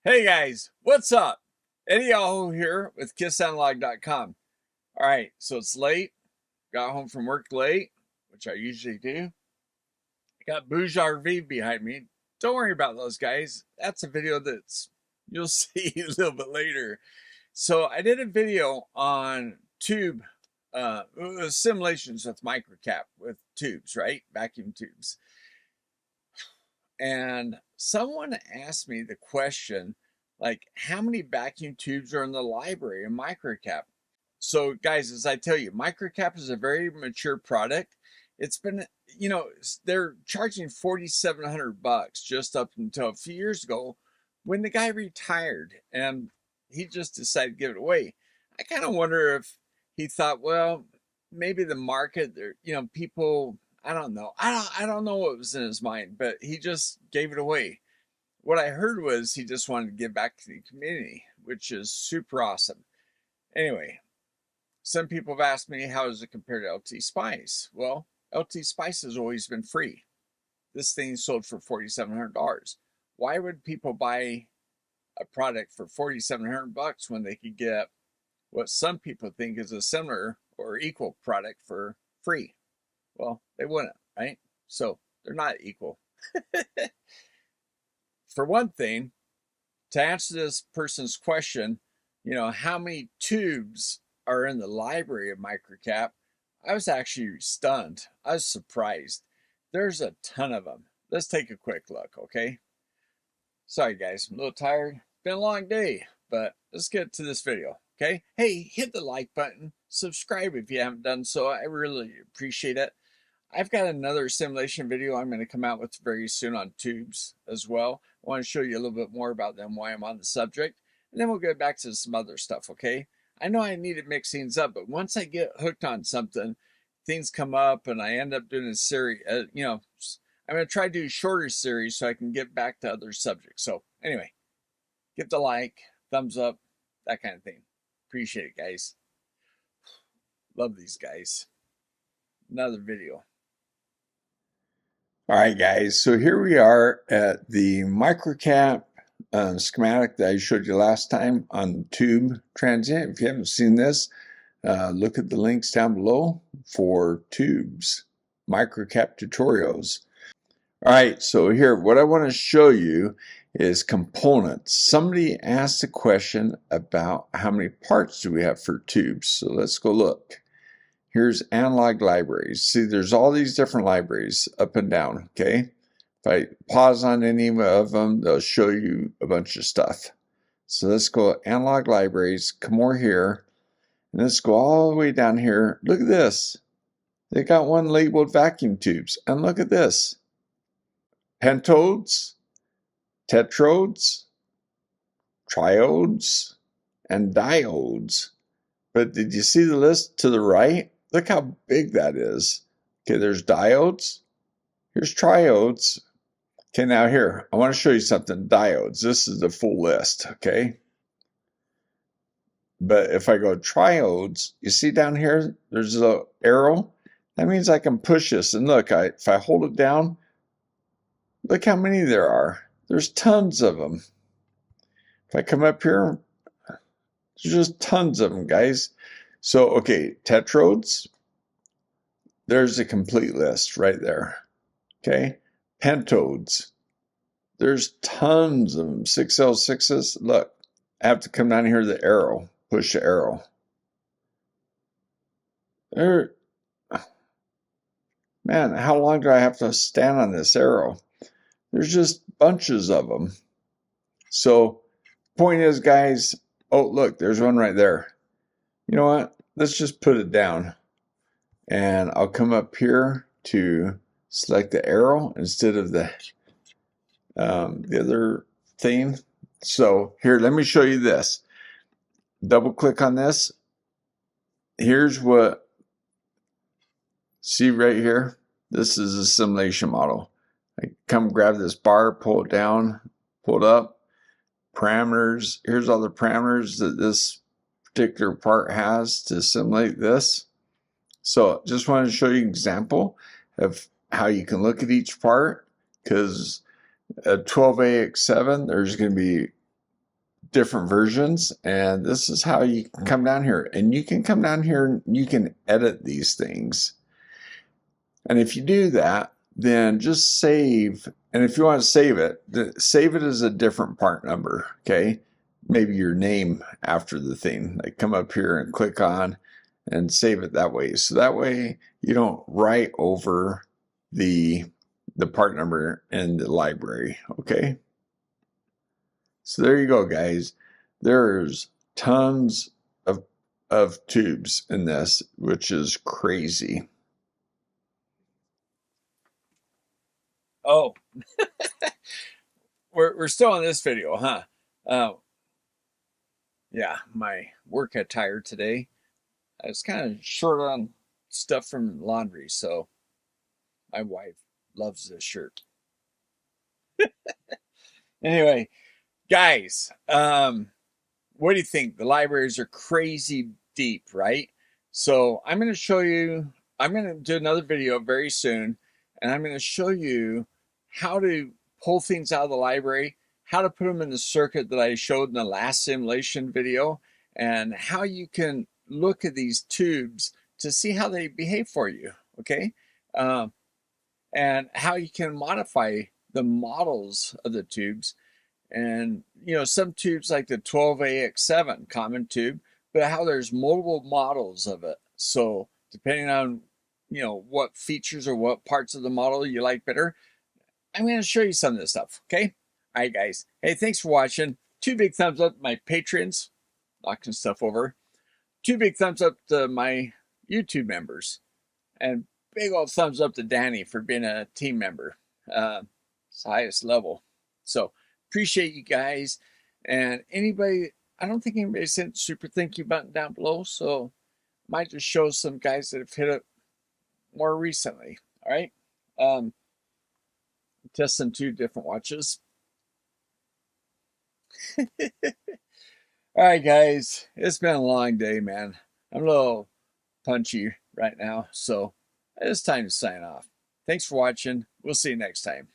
Hey guys, what's up? Eddie Yahoo here with KissAnalog.com. All right, so it's late. Got home from work late, which I usually do. Got Bouge RV behind me. Don't worry about those guys. That's a video that's you'll see a little bit later. So I did a video on tube simulations with MicroCap with tubes, right? Vacuum tubes. And someone asked me the question, like, how many vacuum tubes are in the library in MicroCap? So, guys, as I tell you, MicroCap is a very mature product. It's been, they're charging $4,700 just up until a few years ago when the guy retired and he just decided to give it away. I kind of wonder if he thought, well, maybe the market, people, I don't know. I don't know what was in his mind, but he just gave it away. What I heard was he just wanted to give back to the community, which is super awesome. Anyway, some people have asked me, how does it compare to LT Spice? Well, LT Spice has always been free. This thing sold for $4,700. Why would people buy a product for $4,700 when they could get what some people think is a similar or equal product for free? Well, they wouldn't, right? So they're not equal. For one thing, to answer this person's question, how many tubes are in the library of MicroCap, I was actually stunned. I was surprised. There's a ton of them. Let's take a quick look, okay? Sorry, guys, I'm a little tired. Been a long day, but let's get to this video, okay? Hey, hit the like button. Subscribe if you haven't done so. I really appreciate it. I've got another simulation video I'm going to come out with very soon on tubes as well. I want to show you a little bit more about them, why I'm on the subject, and then we'll get back to some other stuff, okay? I know I need to mix things up, but once I get hooked on something, things come up and I end up doing a series, I'm going to try to do a shorter series so I can get back to other subjects. So anyway, give the like, thumbs up, that kind of thing. Appreciate it, guys. Love these guys. Another video. All right, guys, so here we are at the MicroCap schematic that I showed you last time on the tube transient. If you haven't seen this, look at the links down below for tubes, MicroCap tutorials. All right, so here, what I want to show you is components. Somebody asked a question about how many parts do we have for tubes. So let's go look. Here's analog libraries. See, there's all these different libraries up and down, okay? If I pause on any of them, they'll show you a bunch of stuff. So let's go analog libraries, come over here, and let's go all the way down here. Look at this. They got one labeled vacuum tubes, and look at this. Pentodes, tetrodes, triodes, and diodes. But did you see the list to the right? Look how big that is. Okay, there's diodes. Here's triodes. Okay, now here, I want to show you something. Diodes. This is the full list, okay? But if I go triodes, you see down here, there's a arrow. That means I can push this. And look, if I hold it down, look how many there are. There's tons of them. If I come up here, there's just tons of them, guys. So, okay, tetrodes, there's a complete list right there, okay? Pentodes, there's tons of them. 6L6s, look, I have to come down here to the arrow, push the arrow. There, man, how long do I have to stand on this arrow? There's just bunches of them. So, point is, guys, oh, look, there's one right there. You know what? Let's just put it down. And I'll come up here to select the arrow instead of the other thing. So here, let me show you this. Double click on this. Here's what, see right here? This is a simulation model. I come grab this bar, pull it down, pull it up. Parameters, here's all the parameters that this particular part has to simulate this. So just wanted to show you an example of how you can look at each part, because at 12AX7 there's going to be different versions, and this is how you can come down here. And you can come down here and you can edit these things. And if you do that, then just save. And if you want to save it as a different part number, okay? Maybe your name after the thing. Like come up here and click on and save it that way. So that way you don't write over the part number in the library, okay? So there you go, guys. There's tons of tubes in this, which is crazy. Oh, we're still on this video, huh? Yeah, my work attire today. I was kind of short on stuff from laundry, so my wife loves this shirt. Anyway, guys, what do you think? The libraries are crazy deep, right? So I'm going to do another video very soon, and I'm going to show you how to pull things out of the library, how to put them in the circuit that I showed in the last simulation video, and how you can look at these tubes to see how they behave for you, okay? And how you can modify the models of the tubes. And, you know, some tubes like the 12AX7 common tube, but how there's multiple models of it. So depending on, you know, what features or what parts of the model you like better, I'm going to show you some of this stuff, okay? All right, guys. Hey, thanks for watching. 2 big thumbs up to my patrons, knocking stuff over. 2 big thumbs up to my YouTube members. And big old thumbs up to Danny for being a team member. It's the highest level. So appreciate you guys. And anybody, I don't think anybody sent super thank you button down below. So might just show some guys that have hit it more recently. All right. Testing 2 different watches. All right, guys. It's been a long day, man. I'm a little punchy right now, so it's time to sign off. Thanks for watching. We'll see you next time.